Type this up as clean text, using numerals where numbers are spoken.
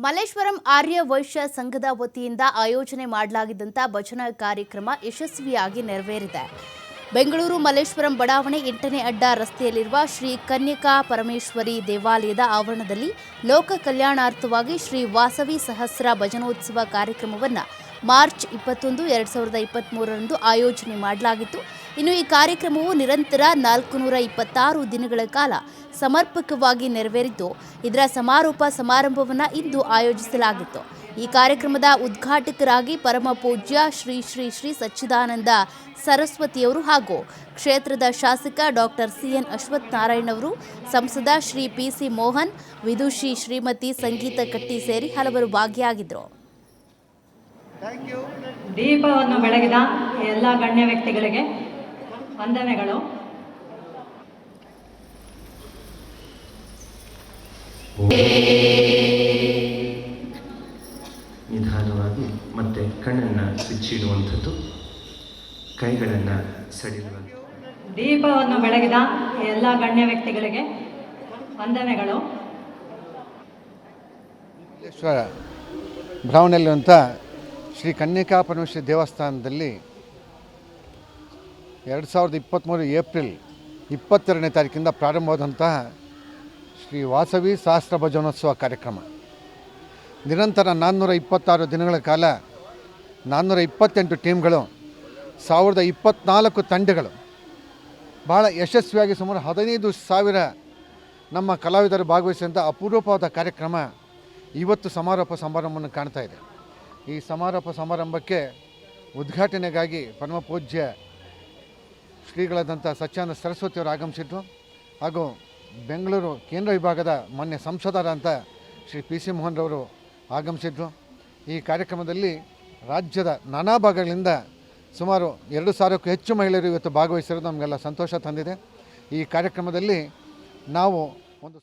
ಮಲ್ಲೇಶ್ವರಂ ಆರ್ಯ ವೈಶ್ಯ ಸಂಘದ ವತಿಯಿಂದ ಆಯೋಜನೆ ಮಾಡಲಾಗಿದ್ದಂಥ ಭಜನಾ ಕಾರ್ಯಕ್ರಮ ಯಶಸ್ವಿಯಾಗಿ ನೆರವೇರಿದೆ. ಬೆಂಗಳೂರು ಮಲ್ಲೇಶ್ವರಂ ಬಡಾವಣೆ 8ನೇ ಅಡ್ಡ ರಸ್ತೆಯಲ್ಲಿರುವ ಶ್ರೀ ಕನ್ಯಕಾ ಪರಮೇಶ್ವರಿ ದೇವಾಲಯದ ಆವರಣದಲ್ಲಿ ಲೋಕ ಕಲ್ಯಾಣಾರ್ಥವಾಗಿ ಶ್ರೀ ವಾಸವಿ ಸಹಸ್ರ ಭಜನೋತ್ಸವ ಕಾರ್ಯಕ್ರಮವನ್ನು ಮಾರ್ಚ್ 21, 2023ರಂದು ಆಯೋಜನೆ ಮಾಡಲಾಗಿತ್ತು. ಇನ್ನು ಈ ಕಾರ್ಯಕ್ರಮವು ನಿರಂತರ 426 ದಿನಗಳ ಕಾಲ ಸಮರ್ಪಕವಾಗಿ ನೆರವೇರಿದ್ದು, ಇದರ ಸಮಾರೋಪ ಸಮಾರಂಭವನ್ನು ಇಂದು ಆಯೋಜಿಸಲಾಗಿತ್ತು. ಈ ಕಾರ್ಯಕ್ರಮದ ಉದ್ಘಾಟಕರಾಗಿ ಪರಮ ಪೂಜ್ಯ ಶ್ರೀ ಶ್ರೀ ಶ್ರೀ ಸಚ್ಚಿದಾನಂದ ಸರಸ್ವತಿಯವರು ಹಾಗೂ ಕ್ಷೇತ್ರದ ಶಾಸಕ ಡಾಕ್ಟರ್ ಸಿಎನ್ ಅಶ್ವಥ್ ನಾರಾಯಣ್ ಅವರು, ಸಂಸದ ಶ್ರೀ ಪಿಸಿ ಮೋಹನ್, ವಿದುಷಿ ಶ್ರೀಮತಿ ಸಂಗೀತ ಕಟ್ಟಿ ಸೇರಿ ಹಲವರು ಭಾಗಿಯಾಗಿದ್ದರು. ದೀಪವನ್ನು ಬೆಳಗಿದ ಎಲ್ಲ ಗಣ್ಯ ವ್ಯಕ್ತಿಗಳಿಗೆ ವಂದನೆಗಳು. ನಿಧಾನವಾಗಿ ಮತ್ತೆ ಕಣ್ಣನ್ನು ಬಿಚ್ಚಿಡುವಂಥದ್ದು, ಕೈಗಳನ್ನು ಸಡಿಲುವಂಥದ್ದು. ದೀಪವನ್ನು ಬೆಳಗಿದ ಎಲ್ಲ ಗಣ್ಯ ವ್ಯಕ್ತಿಗಳಿಗೆ ವಂದನೆಗಳು. ಬಡಾವಣೆಯಲ್ಲಿರುವಂಥ ಶ್ರೀ ಕನ್ಯಕಾ ಪರಮೇಶ್ವರಿ ದೇವಸ್ಥಾನದಲ್ಲಿ 2023 ಏಪ್ರಿಲ್ 22ನೇ ತಾರೀಕಿಂದ ಪ್ರಾರಂಭವಾದಂತಹ ಶ್ರೀ ವಾಸವಿ ಸಹಸ್ರ ಭಜನೋತ್ಸವ ಕಾರ್ಯಕ್ರಮ ನಿರಂತರ 426 ದಿನಗಳ ಕಾಲ 428 ಟೀಮ್ಗಳು, 1024 ತಂಡಗಳು ಭಾಳ ಯಶಸ್ವಿಯಾಗಿ ಸುಮಾರು 15,000 ನಮ್ಮ ಕಲಾವಿದರು ಭಾಗವಹಿಸಿದಂಥ ಅಪೂರ್ವವಾದ ಕಾರ್ಯಕ್ರಮ ಇವತ್ತು ಸಮಾರೋಪ ಸಮಾರಂಭವನ್ನು ಕಾಣ್ತಾ ಇದೆ. ಈ ಸಮಾರೋಪ ಸಮಾರಂಭಕ್ಕೆ ಉದ್ಘಾಟನೆಗಾಗಿ ಪರಮ ಪೂಜ್ಯ ಶ್ರೀಗಳಾದಂಥ ಸಚ್ಚಿದಾನಂದ ಸರಸ್ವತಿಯವರು ಆಗಮಿಸಿದ್ರು. ಹಾಗೂ ಬೆಂಗಳೂರು ಕೇಂದ್ರ ವಿಭಾಗದ ಮಾನ್ಯ ಸಂಸದರಾದಂಥ ಶ್ರೀ ಪಿ ಸಿ ಮೋಹನ್ ರವರು ಆಗಮಿಸಿದ್ರು. ಈ ಕಾರ್ಯಕ್ರಮದಲ್ಲಿ ರಾಜ್ಯದ ನಾನಾ ಭಾಗಗಳಿಂದ ಸುಮಾರು 2,000ಕ್ಕೂ ಹೆಚ್ಚು ಮಹಿಳೆಯರು ಇವತ್ತು ಭಾಗವಹಿಸಿರೋದು ನಮಗೆಲ್ಲ ಸಂತೋಷ ತಂದಿದೆ. ಈ ಕಾರ್ಯಕ್ರಮದಲ್ಲಿ ನಾವು ಒಂದು